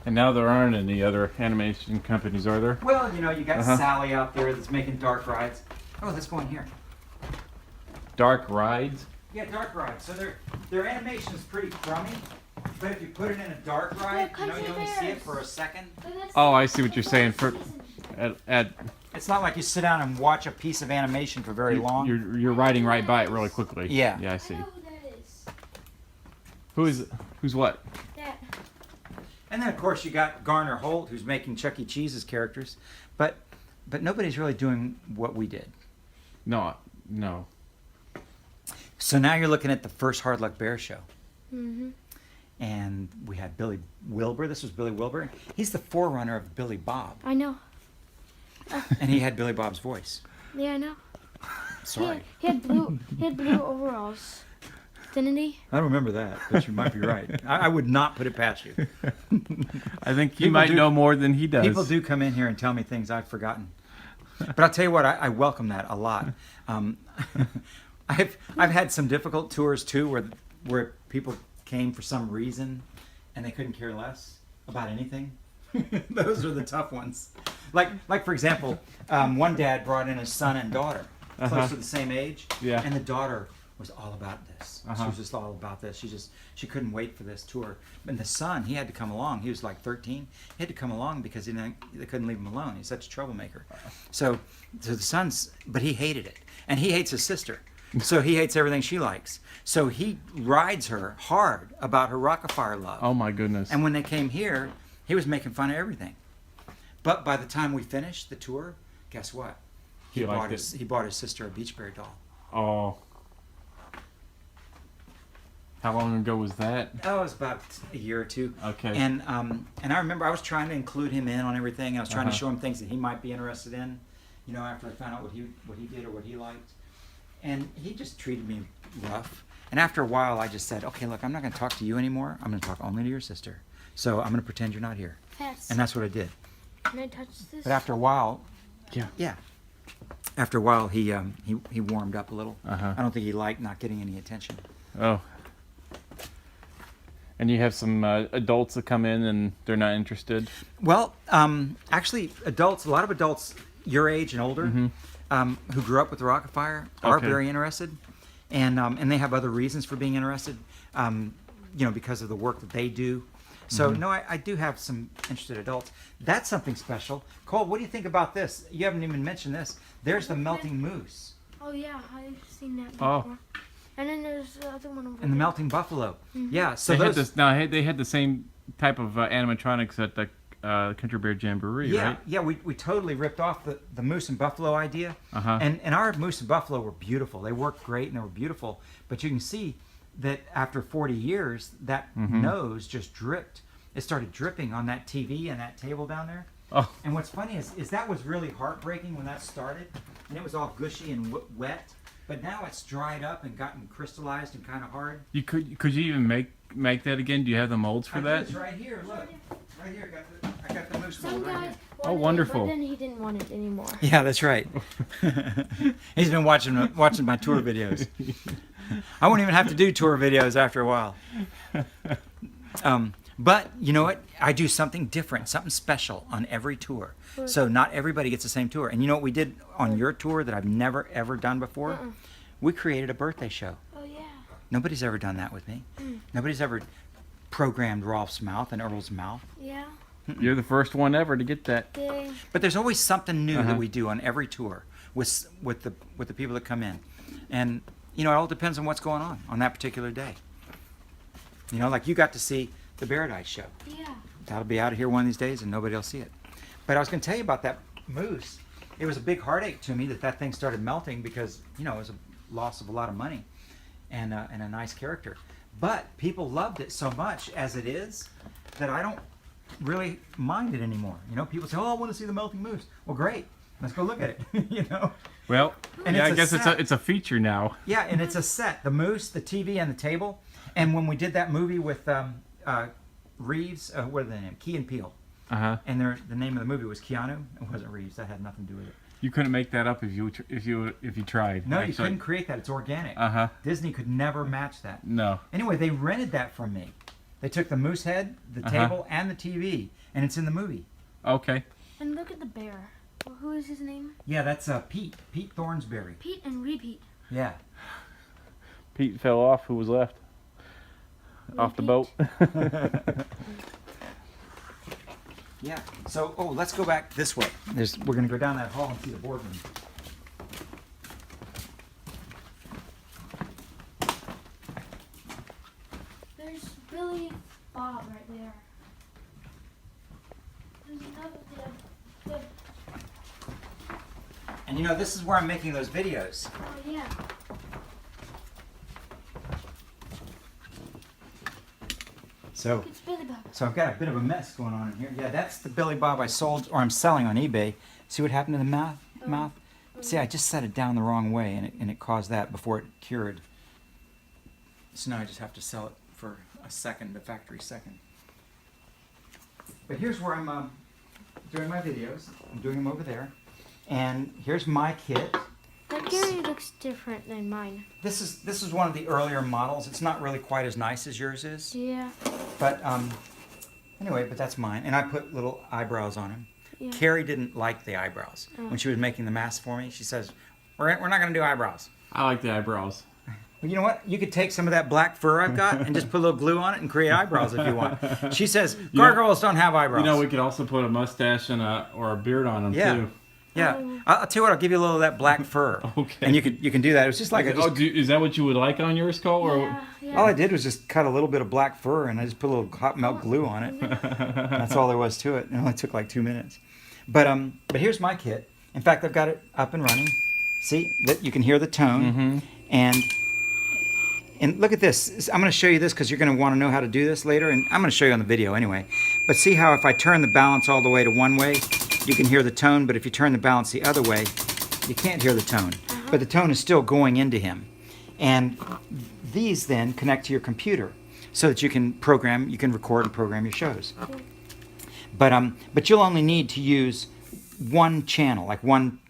And now there aren't any other animation companies, are there? Well, you know, you got Sally out there that's making dark rides. Oh, let's go in here. Dark rides? Yeah, dark rides. So their animation is pretty crummy, but if you put it in a dark ride, you know, you only see it for a second. Oh, I see what you're saying. For at It's not like you sit down and watch a piece of animation for very long. You're riding right by it really quickly. Yeah. Yeah, I see. I know who that is. Who's what? That. And then, of course, you got Garner Holt, who's making Chuck E. Cheese's characters, but nobody's really doing what we did. No. So now you're looking at the first Hard Luck Bear show. Mm-hmm. And we had Billy Wilbur. This was Billy Wilbur. He's the forerunner of Billy Bob. I know. And he had Billy Bob's voice. Yeah, I know. Sorry. He had blue overalls. Didn't he? I don't remember that, but you might be right. I would not put it past you. I think you People might do- know more than he does. People do come in here and tell me things I've forgotten. But I'll tell you what, I welcome that a lot. I've had some difficult tours too, where people came for some reason and they couldn't care less about anything. Those are the tough ones. Like for example, one dad brought in his son and daughter, close to the same age, Yeah. and the daughter was all about this. She Uh-huh. was just all about this. She couldn't wait for this tour. And the son, he had to come along. He was like 13. He had to come along because they couldn't leave him alone. He's such a troublemaker. So the son's, but he hated it, and he hates his sister. So he hates everything she likes. So he rides her hard about her Rock-afire love. Oh my goodness. And when they came here, he was making fun of everything. But by the time we finished the tour, guess what? He liked it. He bought his sister a Beachberry doll. Oh. How long ago was that? Oh, it was about a year or two. Okay. And I remember I was trying to include him in on everything. I was trying to Uh-huh. show him things that he might be interested in. You know, after I found out what he did or what he liked, and he just treated me rough. And after a while, I just said, "Okay, look, I'm not going to talk to you anymore. I'm going to talk only to your sister. So I'm going to pretend you're not here." Fast. And that's what I did. Can I touch this? But after a while, Yeah. after a while, he warmed up a little. Uh-huh. I don't think he liked not getting any attention. Oh. And you have some adults that come in and they're not interested. Well, actually, a lot of adults your age and older, who grew up with the Rock-afire are Okay. very interested, and they have other reasons for being interested, because of the work that they do. So no, I do have some interested adults. That's something special. Cole, what do you think about this? You haven't even mentioned this. There's the melting moose Oh yeah, I've seen that Oh. before. And then there's the other one over and the there. melting buffalo. Yeah, so they those. they had the same type of animatronics at the Country Bear Jamboree, Yeah, right? yeah, we totally ripped off the moose and buffalo idea, Uh-huh. and our moose and buffalo were beautiful. They worked great and they were beautiful. But you can see that after 40 years, that nose just dripped. It started dripping on that TV and that table down there. Oh. And what's funny is that was really heartbreaking when that started, and it was all gushy and wet. But now it's dried up and gotten crystallized and kind of hard. Could you even make that again? Do you have the molds for I do. that? It's right here. Look, right here. I got the moose mold Some right guy here. wanted Oh, it, wonderful. but then he didn't want it anymore. Yeah, that's right. He's been watching my tour videos. I won't even have to do tour videos after a while. But you know what? I do something different, something special on every tour. So not everybody gets the same tour. And you know what we did on your tour that I've never ever done before? We created a birthday show. Oh yeah. Nobody's ever done that with me. Nobody's ever programmed Rolf's mouth and Earl's mouth. Yeah. You're the first one ever to get that. They. But there's always something new Uh-huh. that we do on every tour with the people that come in, and it all depends on what's going on that particular day. Like you got to see the Paradise show. Yeah. That'll be out of here one of these days, and nobody will see it. But I was going to tell you about that moose. It was a big heartache to me that thing started melting because it was a loss of a lot of money, and a nice character. But people loved it so much as it is that I don't really mind it anymore. People say, "Oh, I want to see the melting moose." Well, great. Let's go look at it. Well, And yeah, I it's a guess set. it's a feature now. Yeah, and it's a set. The moose, the TV, and the table. And when we did that movie with Reeves, what are the name? Key and Peele. Uh-huh. And the name of the movie was Keanu. It wasn't Reeves. That had nothing to do with it. You couldn't make that up if you tried. No, you actually. couldn't create that. It's organic. Uh-huh. Disney could never match that. No. Anyway, they rented that from me. They took the moose head, the table, and the TV, and it's in the movie. Okay. And look at the bear. Well, who is his name? Yeah, that's Pete. Pete Thornsberry. Pete and Repeat. Yeah. Pete fell off. Who was left? Off the boat. Yeah. So, let's go back this way. We're going to go down that hall and see the boardroom. There's Billy Bob right there. There's another there. And this is where I'm making those videos. Oh, yeah. So, It's Billy Bob. so I've got a bit of a mess going on in here. Yeah, that's the Billy Bob I sold, or I'm selling on eBay. See what happened to the mouth? See, I just set it down the wrong way, and it caused that before it cured. So now I just have to sell it for a second, the factory second. But here's where I'm doing my videos. I'm doing them over there. And here's my kit. That Gary looks different than mine. This is one of the earlier models. It's not really quite as nice as yours is. Yeah. But anyway, but that's mine. And I put little eyebrows on him. Yeah. Carrie didn't like the eyebrows. When she was making the mask for me, she says, we're not going to do eyebrows. I like the eyebrows. Well, you know what? You could take some of that black fur I've got and just put a little glue on it and create eyebrows if you want. She says, gargoyles don't have eyebrows. We could also put a mustache and or a beard on them too. Yeah. I'll tell you what, I'll give you a little of that black fur. Okay. And you can do that. It was just like is that what you would like on your skull? Or Yeah. all I did was just cut a little bit of black fur and I just put a little hot melt glue on it. That's all there was to it. It only took like 2 minutes. But here's my kit. In fact, I've got it up and running. See, that you can hear the tone. And look at this. I'm going to show you this because you're going to want to know how to do this later. And I'm going to show you on the video anyway. But see how if I turn the balance all the way to one way, you can hear the tone. But if you turn the balance the other way, you can't hear the tone. But the tone is still going into him. And these then connect to your computer so that you can record and program your shows. But you'll only need to use one channel, like one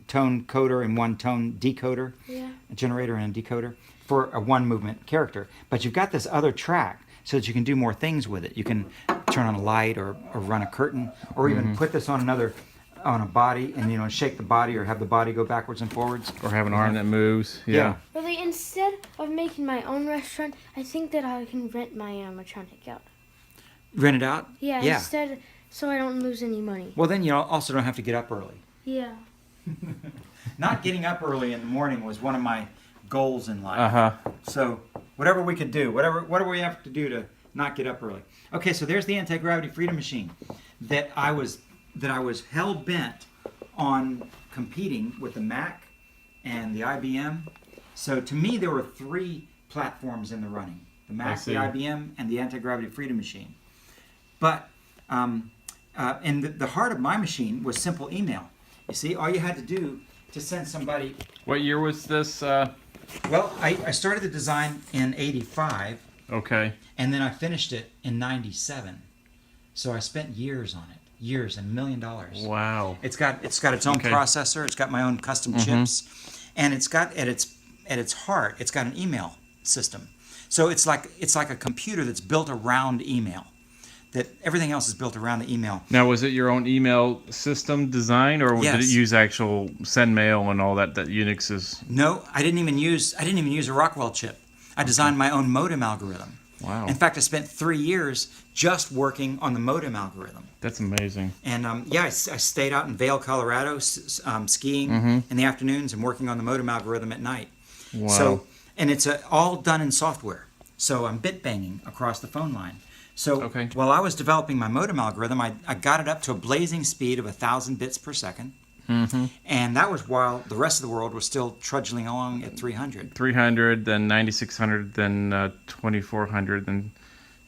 tone coder and one tone decoder, a generator and a decoder, for a one movement character. But you've got this other track so that you can do more things with it. You can turn on a light or run a curtain or even put this on a body and shake the body or have the body go backwards and forwards. Or have an arm that moves. Yeah. Really, instead of making my own restaurant, I think that I can rent my animatronic out. Rent it out? Yeah. Instead, so I don't lose any money. Well, then you also don't have to get up early. Yeah. Not getting up early in the morning was one of my goals in life. So whatever we could do, whatever we have to do to not get up early. Okay, so there's the anti-gravity freedom machine that I was hell bent on competing with the Mac and the IBM. So to me, there were 3 platforms in the running: the Mac, the IBM, and the anti-gravity freedom machine. But and the heart of my machine was simple email. You see, all you had to do to send somebody. What year was this? Well, I started the design in '85. Okay. And then I finished it in '97. So I spent years on it, years and $1 million. Wow. It's got its own processor. It's got my own custom chips, and it's got at its heart, it's got an email system. So it's like a computer that's built around email. That everything else is built around the email. Now, was it your own email system design, or did it use actual send mail and all that Unix is? No, I didn't even use a Rockwell chip. I designed my own modem algorithm. Wow. In fact, I spent 3 years just working on the modem algorithm. That's amazing. And I stayed out in Vail, Colorado, skiing in the afternoons and working on the modem algorithm at night. Wow. So, and it's all done in software. So I'm bit banging across the phone line. So while I was developing my modem algorithm, I got it up to a blazing speed of 1,000 bits per second. And that was while the rest of the world was still trudging along at 300. 300, then 9600, then 2400, then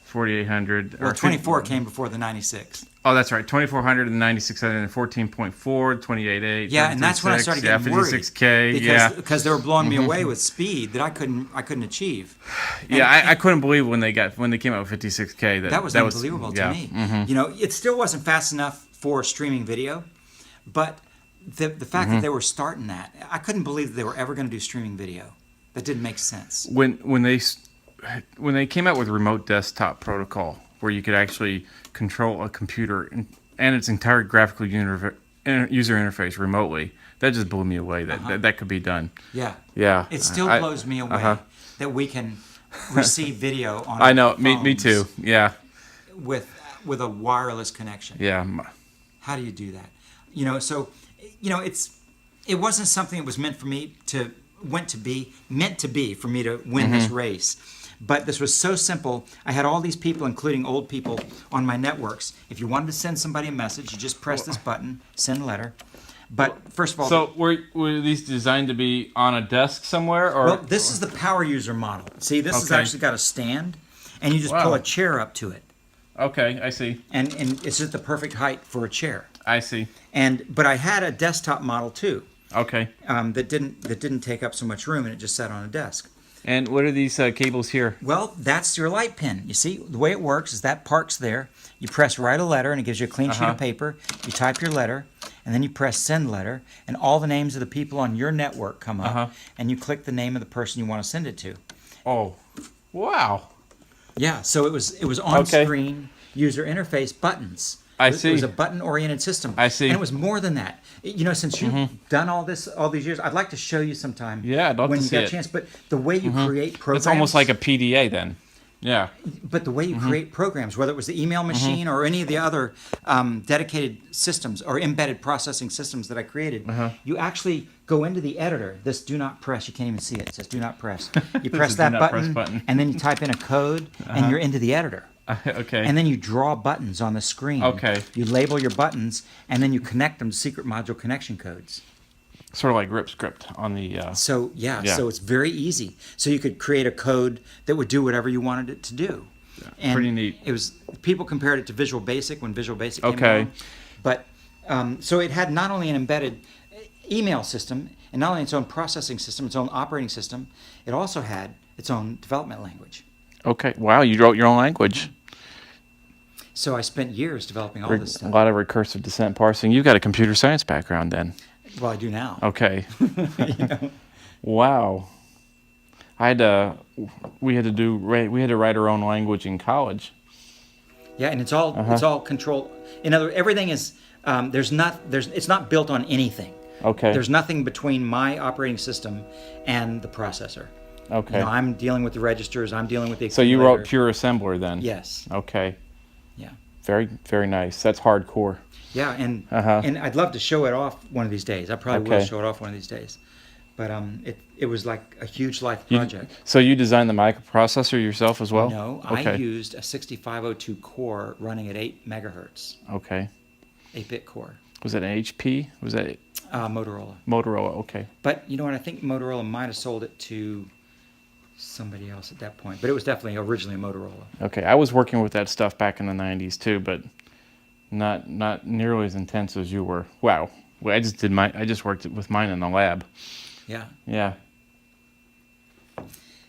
4800. Well, 24 came before the 96. Oh, that's right. 2400 and 9600 and 14.4, 28.8. Yeah, and that's when I started getting worried. 56K. Because they were blowing me away with speed that I couldn't achieve. And I couldn't believe when they came out with 56K. That was unbelievable to me. It still wasn't fast enough for streaming video, but the fact that they were starting that, I couldn't believe that they were ever going to do streaming video. That didn't make sense. When they when they came out with remote desktop protocol, where you could actually control a computer and its entire graphical user interface remotely, that just blew me away. That could be done. Yeah. Yeah. It still blows me away that we can receive video on I know. our Me phones too. Yeah. with a wireless connection. Yeah. How do you do that? You know, so it wasn't something that was meant for me to for me to win this race. But this was so simple. I had all these people, including old people, on my networks. If you wanted to send somebody a message, you just press this button, send letter. But first of all, so were these designed to be on a desk somewhere, or? Well, this is the power user model. See, this has actually got a stand, and you just pull a chair up to it. Okay, I see. And it's just the perfect height for a chair. I see. But I had a desktop model too. Okay. That didn't take up so much room, and it just sat on a desk. And what are these cables here? Well, that's your light pin. You see, the way it works is that parks there. You press write a letter, and it gives you a clean sheet of paper. You type your letter, and then you press send letter, and all the names of the people on your network come up, and you click the name of the person you want to send it to. Oh, wow. Yeah, so it was on screen user interface buttons. I see. It was a button-oriented system. I see. And it was more than that. You know, since you've done all these years, I'd like to show you sometime. Yeah, I'd love when to you see get it. a chance. But the way you create programs, It's almost like a PDA then. Yeah. But the way you create programs, whether it was the email machine or any of the other dedicated systems or embedded processing systems that I created, you actually go into the editor. This do not press. You can't even see it. It says do not press. You press that button, and then you type in a code, and you're into the editor. Okay. And then you draw buttons on the screen. Okay. You label your buttons, and then you connect them to secret module connection codes. Sort of like grip script on the. So it's very easy. So you could create a code that would do whatever you wanted it to do. Yeah, And pretty neat. It was people compared it to Visual Basic when Visual Basic came Okay. along. But so it had not only an embedded email system and not only its own processing system, its own operating system, it also had its own development language. Okay. Wow, you wrote your own language. So I spent years developing all this A stuff. lot of recursive descent parsing. You've got a computer science background then. Well, I do now. Okay. You know? Wow. We had to write our own language in college. Yeah, and it's all controlled. In other words, everything is it's not built on anything. Okay. There's nothing between my operating system and the processor. Okay. You know, I'm dealing with the registers. I'm dealing with the. So you wrote accumulator. pure assembler then? Yes. Okay. Yeah. Very, very nice. That's hardcore. Yeah, and I'd love to show it off one of these days. I probably will show it off one of these days. But it was like a huge life project. So you designed the microprocessor yourself as well? No, Okay. I used a 6502 core running at 8 megahertz, Okay. 8-bit core, Was it an HP? Was that Motorola. Motorola? Okay. But you know what? I think Motorola might have sold it to somebody else at that point. But it was definitely originally a Motorola. Okay. I was working with that stuff back in the 90s too, but not nearly as intense as you were. Wow. Well, I just worked with mine in the lab. Yeah. Yeah.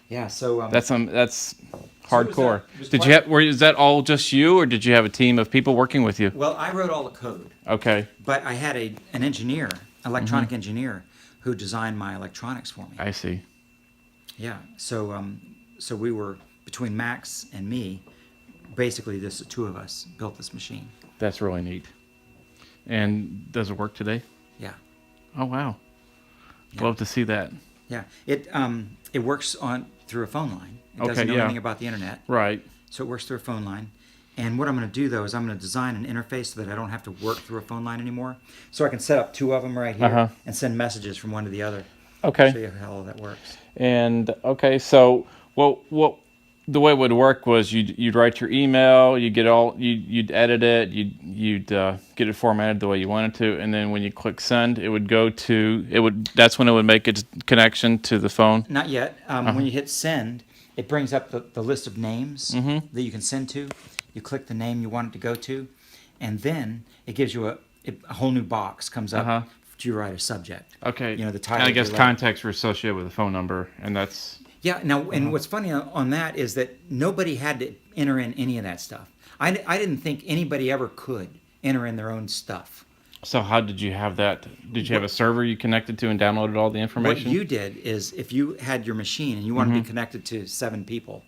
Yeah. So That's hardcore. was Did you have? Is that all just you, or did you have a team of people working with you? well, I wrote all the code, Okay. but I had an engineer, electronic engineer, who designed my electronics for me. I see. Yeah. So so we were between Max and me. Basically, the two of us built this machine. That's really neat. And does it work today? Yeah. Oh wow. Yeah. Love to see that. Yeah. It works through a phone line. It Okay, doesn't know yeah. anything about the internet. Right. So it works through a phone line. And what I'm going to do, though, is I'm going to design an interface so that I don't have to work through a phone line anymore. So I can set up two of them right here and send messages from one to the other. Okay. Show you how all that works. And okay, so what the way it would work was you'd write your email, you'd edit it, you'd get it formatted the way you wanted to, and then when you click send, that's when it would make its connection to the phone. Not yet. When you hit send, it brings up the list of names that you can send to. You click the name you want it to go to, and then it gives you a whole new box comes up to write a subject. Okay. You know, the title. And I of your guess letter. contacts are associated with the phone number, and that's. Yeah. Now, and what's funny on that is that nobody had to enter in any of that stuff. I didn't think anybody ever could enter in their own stuff. So how did you have that? Did you have a server you connected to and downloaded all the What information? you did is, if you had your machine and you wanted to be connected to 7 people,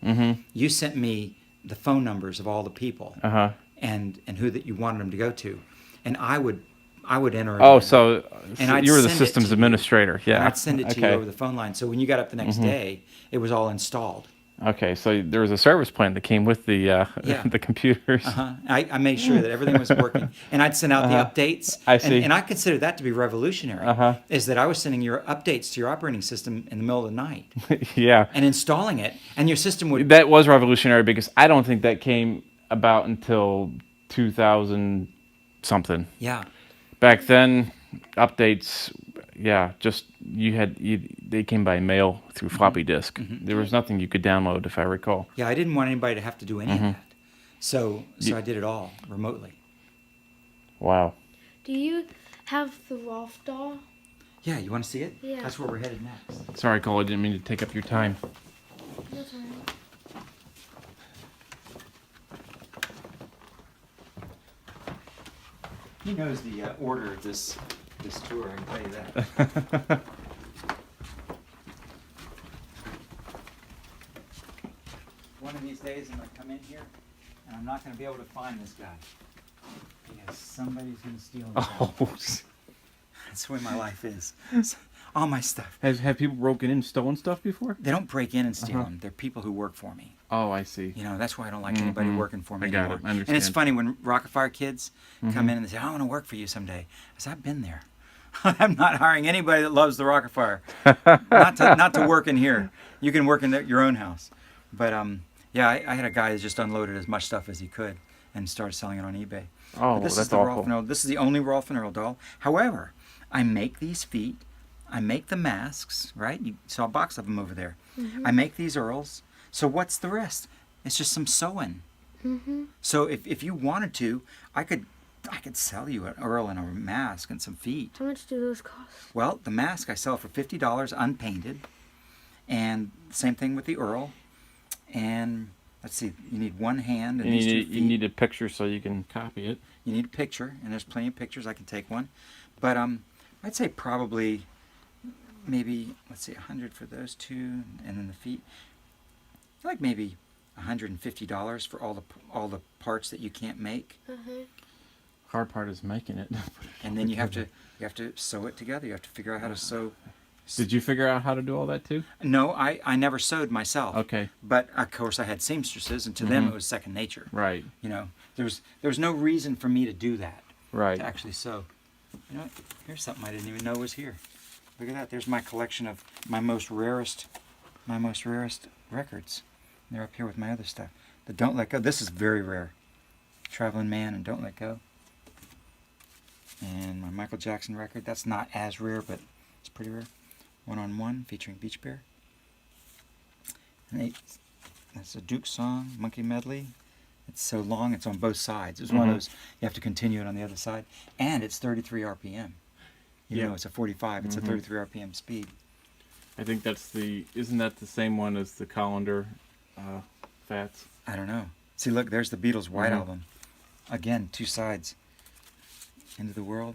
you sent me the phone numbers of all the people Uh-huh. and who that you wanted them to go to, and I would enter it Oh, in, so and I'd you were the send it to systems you, administrator. and Yeah. I'd send it to you Okay. over the phone line. So when you got up the next day, it was all installed. Okay, so there was a service plan that came with the Yeah. the computers. I made sure that everything was working, and I'd send out the updates. I see. And I consider that to be revolutionary. Uh-huh. Is that I was sending your updates to your operating system in the middle of the night Yeah. and installing it, and your system would. That was revolutionary because I don't think that came about until 2000 something. Yeah. Back then, updates, yeah, just they came by mail through floppy disk. There was nothing you could download, if I recall. Yeah, I didn't want anybody to have to do any of that, so I did it all remotely. Wow. Do you have the Rolf doll? Yeah, you want to see it? Yeah. That's where we're headed next. Sorry, Cole, I didn't mean to take up your time. That's all right. He knows the order of this tour. I can tell you that. One of these days, I'm going to come in here, and I'm not going to be able to find this guy because somebody's going to steal him. Oh, That's the way my life is. All my stuff. have people broken in and stolen stuff before? They don't break in and steal them. They're people who work for me. Oh, I see. You know, that's why I don't like anybody working for me I got anymore. it. I And it's understand. funny when Rock-afire kids come in and they say, I want to work for you someday. I said, I've been there. I'm not hiring anybody that loves the Rock-afire. not to work in here. You can work in your own house. But yeah, I had a guy that just unloaded as much stuff as he could and started selling it on eBay. Oh, But this that's is the Rolfe awful. and Earl. This is the only Rolfe and Earl doll. However, I make these feet. I make the masks, right? You saw a box of them over there. I make these Earls. So what's the rest? It's just some sewing. So if you wanted to, I could sell you an Earl and a mask and some feet. How much do those cost? Well, the mask I sell for $50 unpainted, and same thing with the Earl. And let's see, you need one hand and these 2 feet. You need a picture so you can copy it. You need a picture, and there's plenty of pictures. I can take one, but I'd say probably maybe, let's see, 100 for those 2, and then the feet. I feel like maybe $150 for all the parts that you can't make, Hard part is making it. and then you have to sew it together. You have to figure out how to sew. Did you figure out how to do all that too? No, I never sewed myself. Okay. But of course I had seamstresses, and to them it was second nature. Right. You know, there was no reason for me to do that. Right. To actually sew. You know what? Here's something I didn't even know was here. Look at that. There's my collection of my most rarest records. They're up here with my other stuff. The Don't Let Go. This is very rare. Traveling Man and Don't Let Go. And my Michael Jackson record. That's not as rare, but it's pretty rare. One on One featuring Beach Bear. And that's a Duke song, Monkey Medley. It's so long, it's on both sides. It's one of those, you have to continue it on the other side. And it's 33 RPM. You know, it's a 45, it's a 33 RPM speed. I think isn't that the same one as the Colander Fats? I don't know. See, look, there's the Beatles' White Album. Again, 2 sides. Into the World.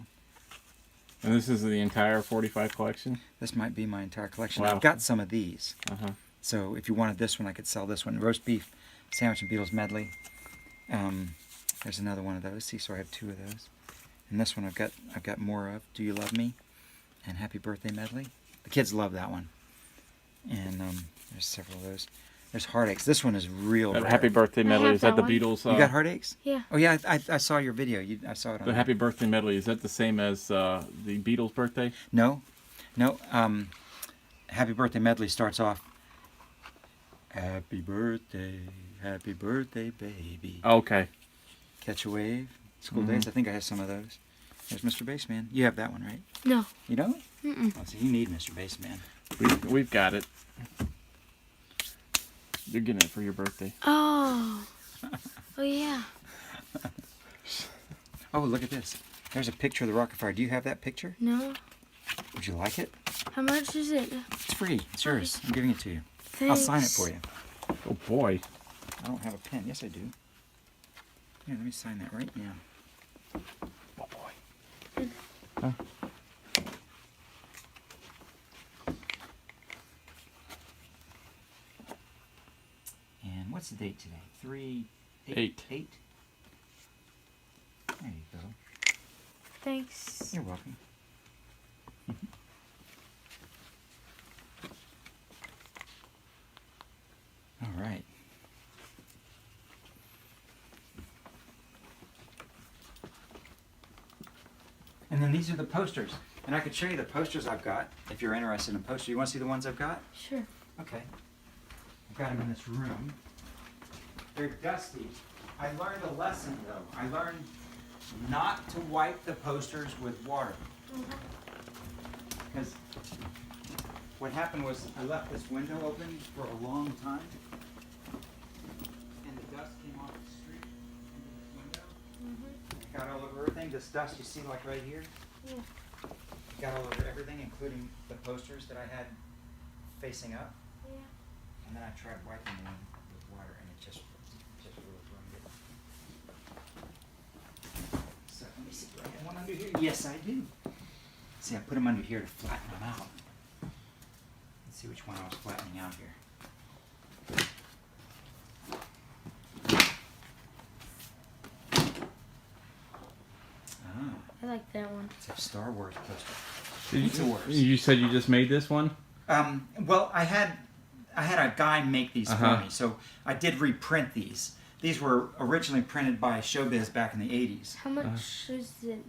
And this is the entire 45 collection? This might be my entire collection. Wow. I've got some of these. Uh-huh. So if you wanted this one, I could sell this one. Roast Beef Sandwich and Beatles Medley. There's another one of those. See, so I have 2 of those. And this one I've got more of. Do You Love Me? And Happy Birthday Medley. The kids love that one. And there's several of those. There's Heartaches. This one is real rare. Happy Birthday Medley, have is that the that one. Beatles? You got Heartaches? Yeah. Oh yeah, I saw your video. I saw it on The there. Happy Birthday Medley, is that the same as the Beatles' birthday? No. Happy Birthday Medley starts off, Happy birthday, baby. Okay. Catch a Wave, School Days. I think I have some of those. There's Mr. Bassman. You have that one, right? No. You don't? Oh, so you need Mr. Bassman. We've got it. You're getting it for your birthday. Oh. Oh yeah. Oh, look at this. There's a picture of the Rock-afire. Do you have that picture? No. Would you like it? How much is it? It's free. It's yours. I'm giving it to you. Thanks. I'll sign it for you. Oh boy. I don't have a pen. Yes, I do. Here, let me sign that right now. Oh boy. Okay. And what's the date today? 8. 8. There you go. Thanks. You're welcome. All right. And then these are the posters. And I could show you the posters I've got if you're interested in posters. You want to see the ones I've got? Sure. Okay. I've got them in this room. They're dusty. I learned a lesson though. I learned not to wipe the posters with water. Because what happened was I left this window open for a long time. And the dust came off the street into this window. It got all over everything. This dust you see like right here? Yeah. It got all over everything, including the posters that I had facing up. Yeah. And then I tried wiping them with water, and it just really ruined it. So let me see, do I have one under here? Yes, I do. See, I put them under here to flatten them out. Let's see which one I was flattening out here. I like that one. It's a Star Wars poster. You said you just made this one? Well, I had a guy make these for me, so I did reprint these. These were originally printed by Showbiz back in the 80s. How much is it?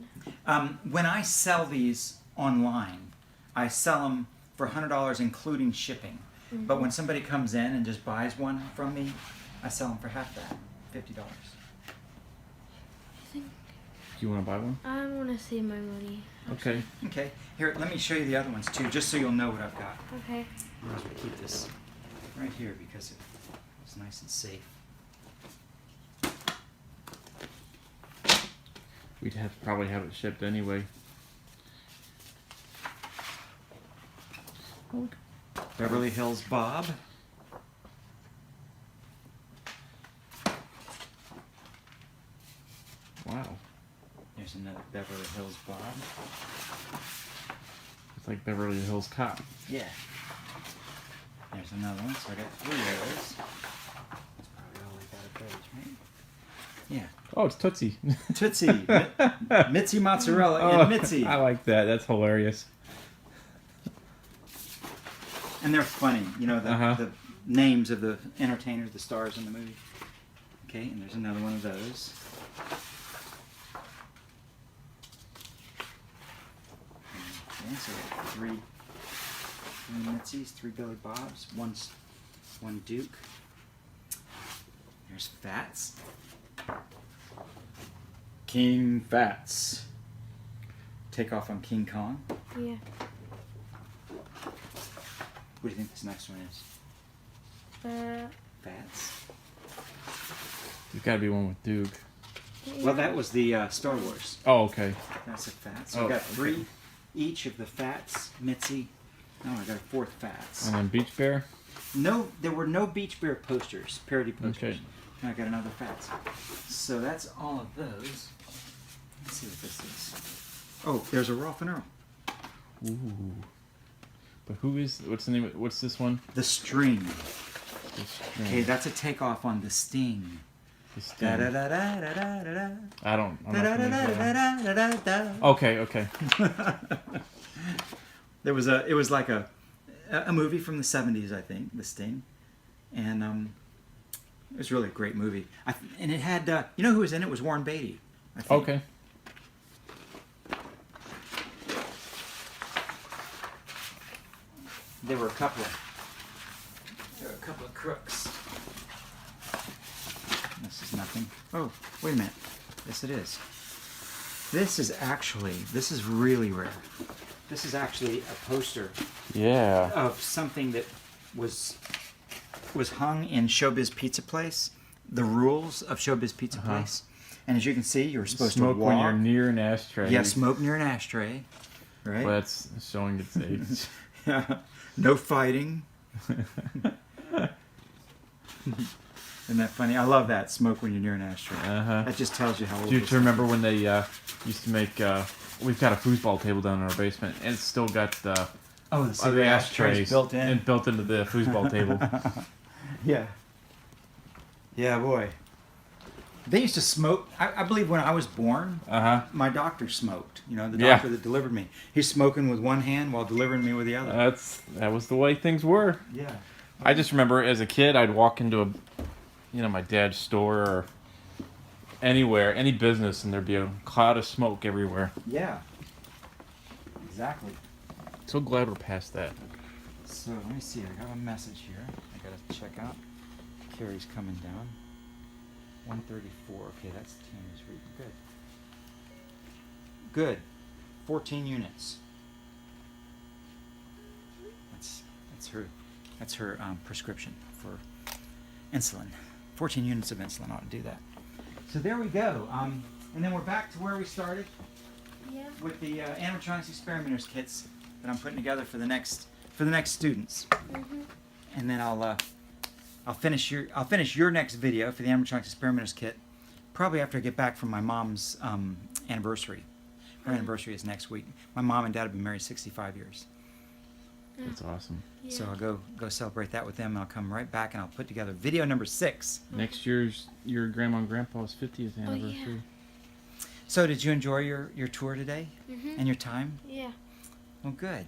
When I sell these online, I sell them for $100 including shipping. But when somebody comes in and just buys one from me, I sell them for half that, $50. Do you want to buy one? I want to save my money. Okay. Okay, here, let me show you the other ones too, just so you'll know what I've got. Okay. I'll just keep this right here because it's nice and safe. We'd probably have it shipped anyway. Beverly Hills Bob. Wow. There's another Beverly Hills Bob. It's like Beverly Hills Cop. Yeah. There's another one, so I got 3 of those. That's probably all I got of those, right? Yeah. Oh, it's Tootsie. Tootsie. Mitzi Mozzarella and Mitzi. I like that. That's hilarious. And they're funny, you know, the names of the entertainers, the stars in the movie. Okay, and there's another one of those. Okay, so we got 3 Mitzies, 3 Billy Bobs, one Duke. There's Fats. King Fats. Take off on King Kong. Yeah. What do you think this next one is? Fats. There's got to be one with Duke. Well, that was the Star Wars. Oh, okay. That's a Fats. So we got 3 each of the Fats. Mitzi. Oh, I got a 4th Fats. And then Beach Bear? No, there were no Beach Bear posters, parody posters. Okay. And I got another Fats. So that's all of those. Let's see what this is. Oh, there's a Rolfe and Earl. Ooh. But what's the name what's this one? The String. The String. Okay, that's a takeoff on The Sting. The Sting. Da da da da da da da. I'm not Da da da familiar with da that da da da. one. Okay, okay. It was like a movie from the 70s, I think, The Sting, and it was really a great movie. And it had you know who was in it? It was Warren Beatty, I think. Okay. There were a couple of crooks. This is nothing. Oh, wait a minute. Yes, it is. This is really rare. This is actually a poster Yeah. of something that was hung in Showbiz Pizza Place. The rules of Showbiz Pizza Place. And as you can see, you were supposed Smoke to walk. when you're near an ashtray. Yeah, smoke near an ashtray. Right? Well, that's showing its age. Yeah. No fighting. Isn't that funny? I love that. Smoke when you're near an ashtray. Uh-huh. That just tells you how old Do you this remember when they used to make we've got a foosball table down in our basement, and it's still got the the ashtrays built in. and built into the foosball table. Yeah. Yeah, boy. They used to smoke. I believe when I was born, my doctor smoked. You know, the doctor that delivered me. He's smoking with one hand while delivering me with the other. That was the way things were. Yeah. I just remember as a kid, I'd walk into my dad's store or anywhere, any business, and there'd be a cloud of smoke everywhere. Yeah. Exactly. So glad we're past that. So let me see. I got a message here. I gotta check out. Carrie's coming down. 134. Okay, that's Tina's reading. Good. Good. 14 units. That's her prescription for insulin. 14 units of insulin ought to do that. So there we go. And then we're back to where we started. Yeah. With the Animatronics Experimenters kits that I'm putting together for the next students. Mm-hmm. And then I'll finish your next video for the Animatronics Experimenters kit probably after I get back from my mom's anniversary. Her anniversary is next week. My mom and dad have been married 65 years. That's awesome. Yeah. So I'll go celebrate that with them, and I'll come right back and I'll put together video number 6. Next year's your grandma and grandpa's 50th anniversary. Oh, yeah. So did you enjoy your tour today and your time? Yeah. Well, good.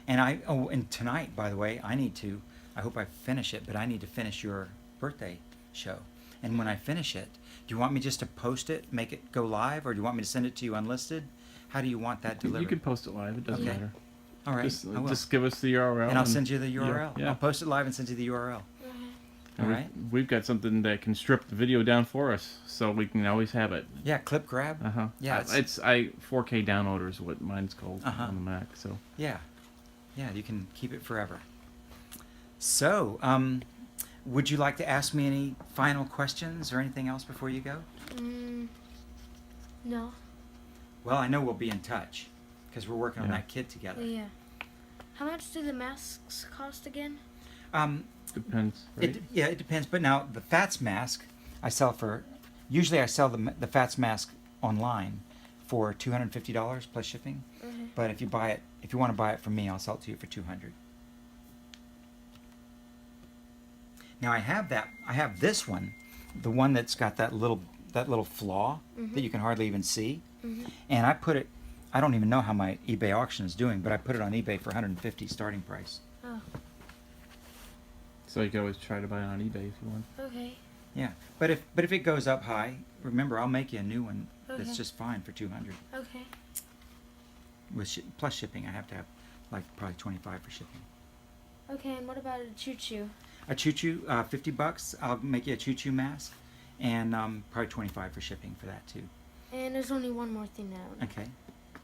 And and tonight, by the way, I hope I finish it, but I need to finish your birthday show. And when I finish it, do you want me just to post it, make it go live, or do you want me to send it to you unlisted? How do you want that delivered? You can post it live. It doesn't matter. All right. I will. Just give us the URL. And I'll send you the URL. Yeah. I'll post it live and send you the URL. And All right. We've got something that can strip the video down for us, so we can always have it. Yeah, clip grab. Yeah, it's 4K downloader is what mine's called on the Mac. So yeah, you can keep it forever. So, would you like to ask me any final questions or anything else before you go? No. Well, I know we'll be in touch because we're working on that kit together. Yeah. How much do the masks cost again? depends. Right? It depends. But now the FATS mask, usually I sell the FATS mask online for $250 plus shipping. Mm-hmm. But if you want to buy it from me, I'll sell it to you for $200. Now I have this one, the one that's got that little flaw that you can hardly even see, and I don't even know how my eBay auction is doing, but I put it on eBay for $150 starting price. Oh. So you can always try to buy it on eBay if you want. Okay. Yeah, but if it goes up high, remember I'll make you a new one Okay. that's just fine for $200. Okay. With plus shipping, I have to have probably $25 for shipping. Okay, and what about a choo-choo? A choo-choo, $50. I'll make you a choo-choo mask, and probably $25 for shipping for that too. And there's only one more thing now. Okay.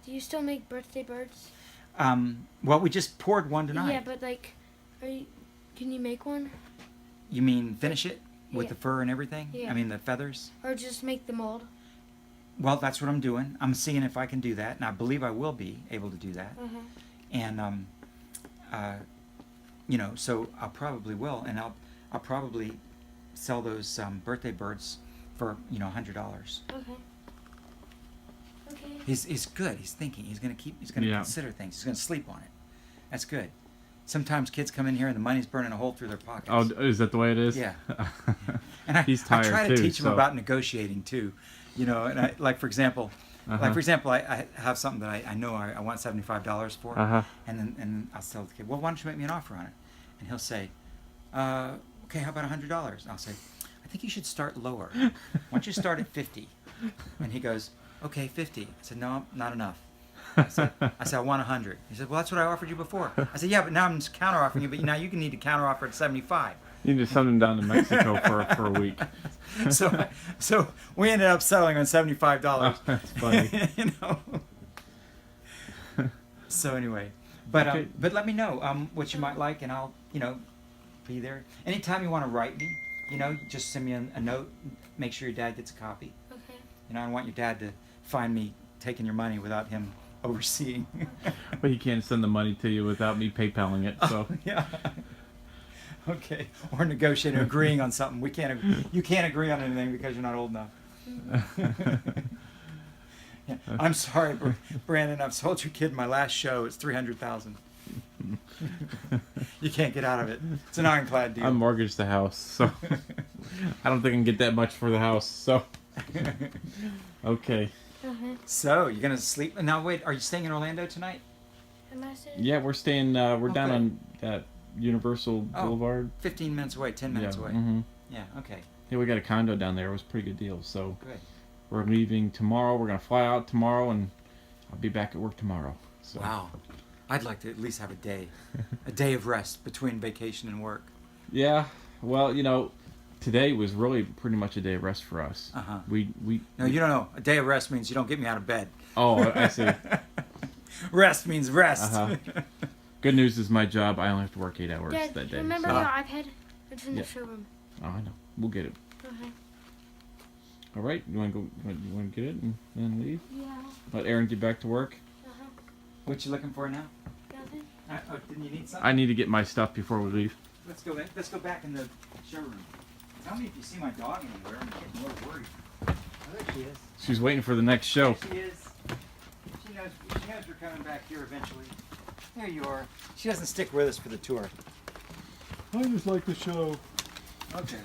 Do you still make birthday birds? Well, we just poured one tonight. Yeah, but can you make one? You mean finish it with Yeah. the fur and everything? Yeah. I mean the feathers? Or just make the mold? Well, that's what I'm doing. I'm seeing if I can do that, and I believe I will be able to do that. Uh-huh. And so I probably will, and I'll probably sell those birthday birds for $100. Okay. Okay. He's good. He's thinking. He's gonna consider things. He's gonna sleep on it. That's good. Sometimes kids come in here and the money's burning a hole through their pockets. Oh, is that the way it is? Yeah. And I try to teach him about negotiating too. And for example, I have something that I know I want $75 for, and then I'll tell the kid, well, why don't you make me an offer on it? And he'll say, okay, how about $100? And I'll say, I think you should start lower. Why don't you start at 50? And he goes, okay, 50. I said, no, not enough. I said, I want 100. He said, well, that's what I offered you before. I said, yeah, but now I'm just counter-offering you, but now you can need to counter-offer at 75. You need to send them down to Mexico for a week. So we ended up settling on $75. Oh, that's funny. So anyway, but Okay. but let me know what you might like, and I'll be there. Anytime you want to write me, just send me a note. Make sure your dad gets a copy. Okay. I don't want your dad to find me taking your money without him overseeing. But he can't send the money to you without me PayPaling it. So Yeah. Okay. Or negotiating, agreeing on something. You can't agree on anything because you're not old enough. I'm sorry, Brandon. I've sold your kid my last show. It's $300,000. You can't get out of it. It's an ironclad deal. I mortgaged the house, so I don't think I can get that much for the house. So okay. So you're gonna sleep now? Wait, are you staying in Orlando tonight? Am I saying? Yeah, we're staying. We're down Okay. on that Universal Boulevard. 15 minutes away, 10 minutes away. Mm-hmm. Yeah. Okay. Yeah, we got a condo down there. It was a pretty good deal. So Good. we're leaving tomorrow. We're gonna fly out tomorrow, and I'll be back at work tomorrow. So. Wow. I'd like to at least have a day of rest between vacation and work. Yeah. Well, today was really pretty much a day of rest for us. Uh-huh. We. No, you don't know. A day of rest means you don't get me out of bed. Oh, I see. Rest means rest. Uh-huh. Good news is my job. I only have to work 8 hours Dad, that day. remember so. your iPad? It's in Yeah. the showroom. Oh, I know. We'll get it. Okay. All right. You want to go? You want to get it and then leave? Yeah. Let Aaron get back to work. What you looking for now? Nothing. Didn't you need something? I need to get my stuff before we leave. Let's go back in the showroom. Tell me if you see my dog anywhere. I'm getting a little worried. Oh, there she is. She's waiting for the next show. There she is. She knows we're coming back here eventually. There you are. She doesn't stick with us for the tour. I just like the show. Okay.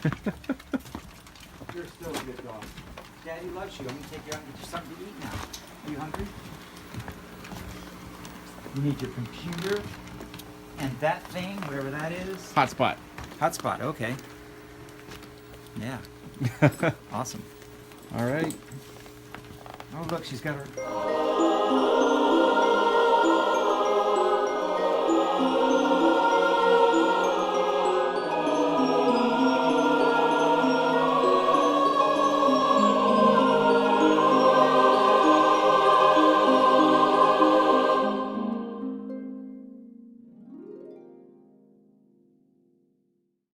You're still a good dog. Daddy loves you. I'm gonna take you out and get you something to eat now. Are you hungry? You need your computer and that thing, whatever that is. Hotspot. Hotspot. Okay. Yeah. Awesome. All right. Oh, look, she's got her.